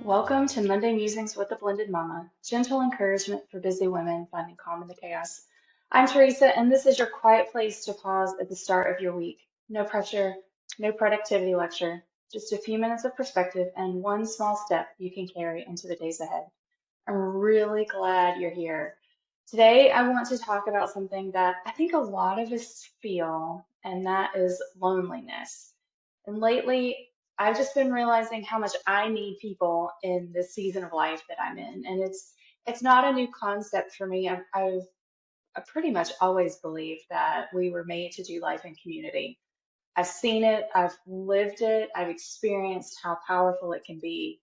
Welcome to Monday Musings with the Blended Mama, gentle encouragement for busy women finding calm in the chaos. I'm Teresa, and this is your quiet place to pause at the start of your week. No pressure, no productivity lecture, just a few minutes of perspective and one small step you can carry into the days ahead. I'm really glad you're here. Today, I want to talk about something that I think a lot of us feel, and that is loneliness. And lately, I've just been realizing how much I need people in this season of life that I'm in. And it's not a new concept for me. I pretty much always believed that we were made to do life in community. I've seen it, I've lived it, I've experienced how powerful it can be.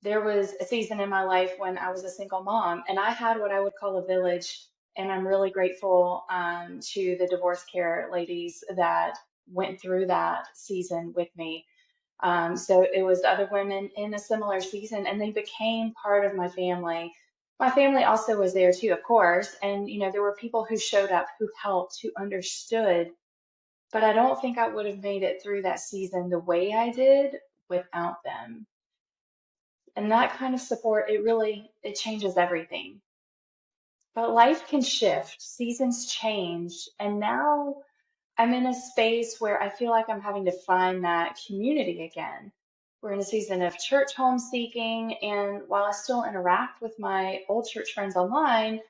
There was a season in my life when I was a single mom, and I had what I would call a village. And I'm really grateful to the divorce care ladies that went through that season with me. So it was other women in a similar season, and they became part of my family. My family also was there too, of course. And, there were people who showed up, who helped, who understood. But I don't think I would have made it through that season the way I did without them. And that kind of support, it changes everything. But life can shift, seasons change, and now I'm in a space where I feel like I'm having to find that community again. We're in a season of church home seeking, and while I still interact with my old church friends online,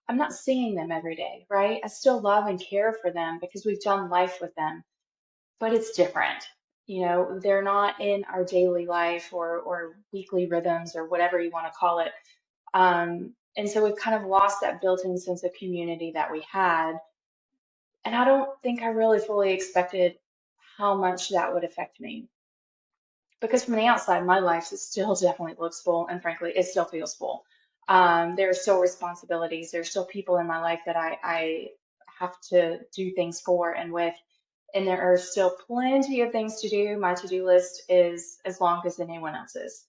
I'm not seeing them every day, right? I still love and care for them because we've done life with them, but it's different. They're not in our daily life or weekly rhythms or whatever you want to call it. And so we've kind of lost that built-in sense of community that we had. And I don't think I really fully expected how much that would affect me. Because from the outside, my life it still definitely looks full, and frankly, it still feels full. There are still responsibilities. There's still people in my life that I have to do things for and with, and there are still plenty of things to do. My to-do list is as long as anyone else's.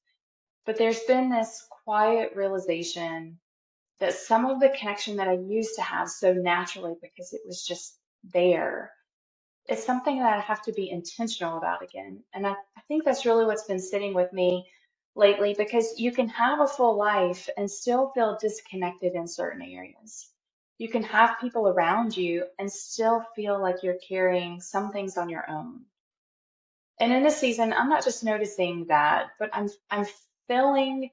But there's been this quiet realization that some of the connection that I used to have so naturally because it was just there, it's something that I have to be intentional about again. And I think that's really what's been sitting with me lately because you can have a full life and still feel disconnected in certain areas. You can have people around you and still feel like you're carrying some things on your own. And in this season, I'm not just noticing that, but I'm feeling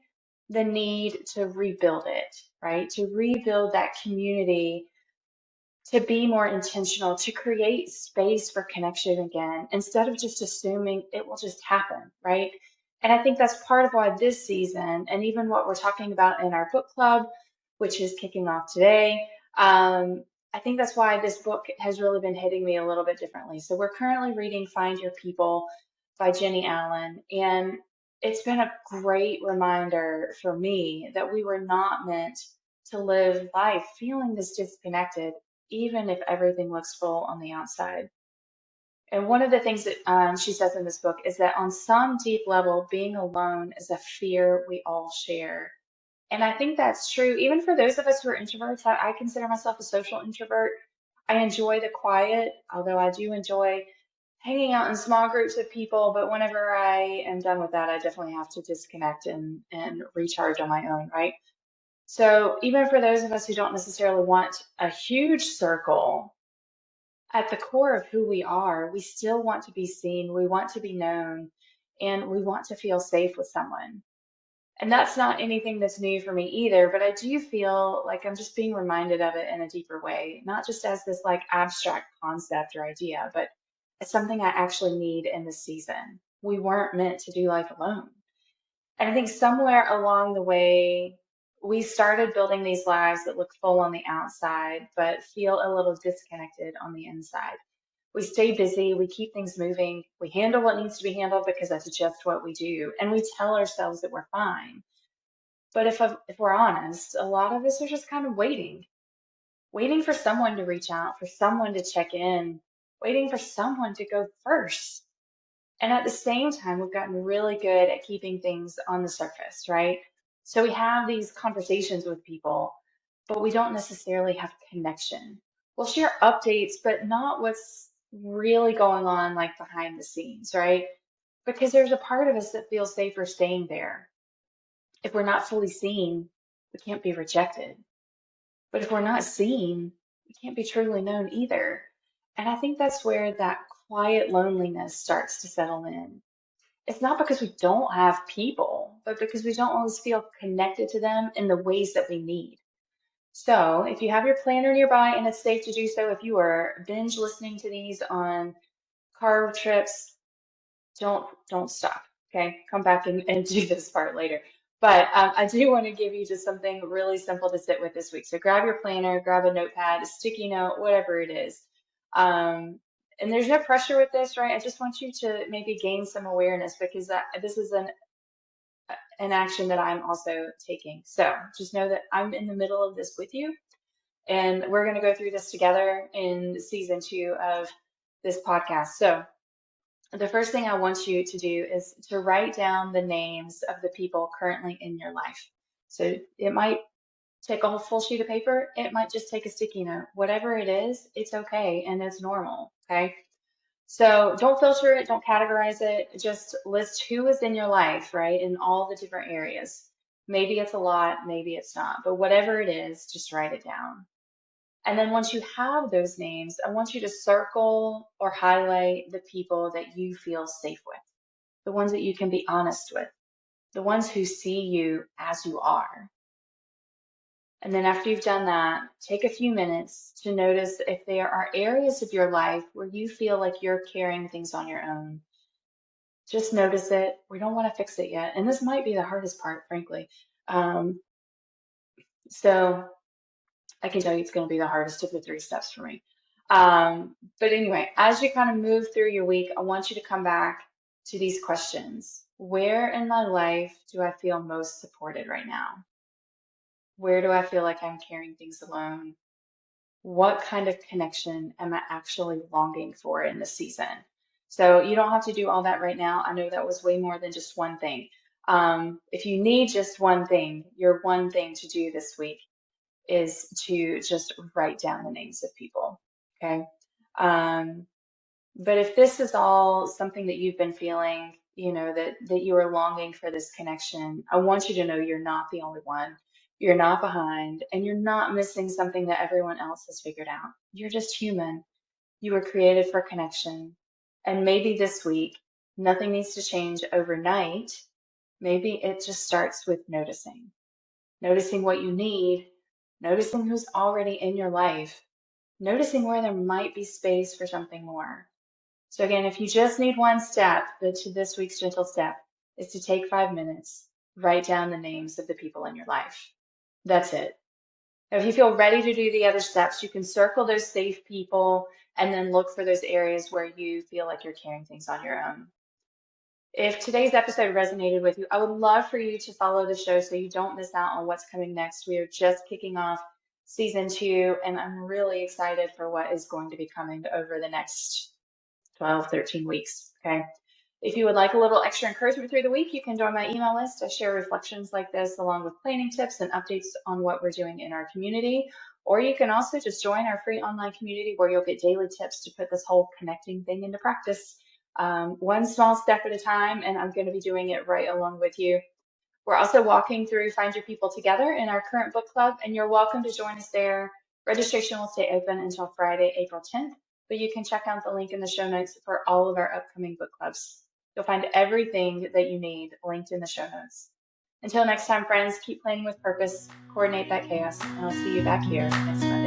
the need to rebuild it, right? To rebuild that community, to be more intentional, to create space for connection again, instead of just assuming it will just happen, right? And I think that's part of why this season, and even what we're talking about in our book club, which is kicking off today, I think that's why this book has really been hitting me a little bit differently. So we're currently reading Find Your People by Jenny Allen, and it's been a great reminder for me that we were not meant to live life feeling this disconnected even if everything looks full on the outside. And one of the things that she says in this book is that on some deep level, being alone is a fear we all share. And I think that's true, even for those of us who are introverts. I consider myself a social introvert. I enjoy the quiet, although I do enjoy hanging out in small groups of people. But whenever I am done with that, I definitely have to disconnect and recharge on my own, right? So even for those of us who don't necessarily want a huge circle, at the core of who we are, we still want to be seen, we want to be known, and we want to feel safe with someone. And that's not anything that's new for me either, but I do feel like I'm just being reminded of it in a deeper way, not just as this like abstract concept or idea, but it's something I actually need in this season. We weren't meant to do life alone. And I think somewhere along the way, we started building these lives that look full on the outside, but feel a little disconnected on the inside. We stay busy, we keep things moving, we handle what needs to be handled because that's just what we do, and we tell ourselves that we're fine. But if we're honest, a lot of us are just kind of waiting for someone to reach out, for someone to check in, waiting for someone to go first. And at the same time, we've gotten really good at keeping things on the surface, right? So we have these conversations with people, but we don't necessarily have connection. We'll share updates, but not what's really going on like behind the scenes, right? Because there's a part of us that feels safer staying there. If we're not fully seen, we can't be rejected. But if we're not seen, we can't be truly known either. And I think that's where that quiet loneliness starts to settle in. It's not because we don't have people, but because we don't always feel connected to them in the ways that we need. So, if you have your planner nearby and it's safe to do so, if you are binge listening to these on car trips, don't stop. Okay, come back and do this part later. But I do want to give you just something really simple to sit with this week. So grab your planner, grab a notepad, a sticky note, whatever it is. Um, and there's no pressure with this, right? I just want you to maybe gain some awareness because this is an action that I'm also taking. So just know that I'm in the middle of this with you, and we're going to go through this together in season 2 of this podcast. So the first thing I want you to do is to write down the names of the people currently in your life. So it might take a whole full sheet of paper, it might just take a sticky note. Whatever it is, it's okay and it's normal. Okay. So don't filter it, don't categorize it, just list who is in your life, right? In all the different areas. Maybe it's a lot, maybe it's not, but whatever it is, just write it down. And then once you have those names, I want you to circle or highlight the people that you feel safe with, the ones that you can be honest with, the ones who see you as you are. And then after you've done that, take a few minutes to notice if there are areas of your life where you feel like you're carrying things on your own. Just notice it. We don't want to fix it yet. And this might be the hardest part, frankly. Um, so I can tell you it's going to be the hardest of the 3 steps for me. But anyway, as you kind of move through your week, I want you to come back to these questions. Where in my life do I feel most supported right now? Where do I feel like I'm carrying things alone? What kind of connection am I actually longing for in this season? So you don't have to do all that right now. I know that was way more than just one thing. If you need just one thing, your one thing to do this week is to just write down the names of people. Okay. Um, but if this is all something that you've been feeling, that you are longing for this connection, I want you to know you're not the only one. You're not behind, and you're not missing something that everyone else has figured out. You're just human. You were created for connection. And maybe this week, nothing needs to change overnight. Maybe it just starts with noticing what you need, noticing who's already in your life, noticing where there might be space for something more. So again, if you just need one step, this week's gentle step is to take 5 minutes, write down the names of the people in your life. That's it. Now, if you feel ready to do the other steps, you can circle those safe people and then look for those areas where you feel like you're carrying things on your own. If today's episode resonated with you, I would love for you to follow the show so you don't miss out on what's coming next. We are just kicking off season 2, and I'm really excited for what is going to be coming over the next 12, 13 weeks. Okay. If you would like a little extra encouragement through the week, you can join my email list. I share reflections like this along with planning tips and updates on what we're doing in our community. Or you can also just join our free online community where you'll get daily tips to put this whole connecting thing into practice. One small step at a time, and I'm going to be doing it right along with you. We're also walking through Find Your People Together in our current book club, and you're welcome to join us there. Registration will stay open until Friday, April 10th, but you can check out the link in the show notes for all of our upcoming book clubs. You'll find everything that you need linked in the show notes. Until next time, friends, keep planning with purpose, coordinate that chaos, and I'll see you back here next Monday.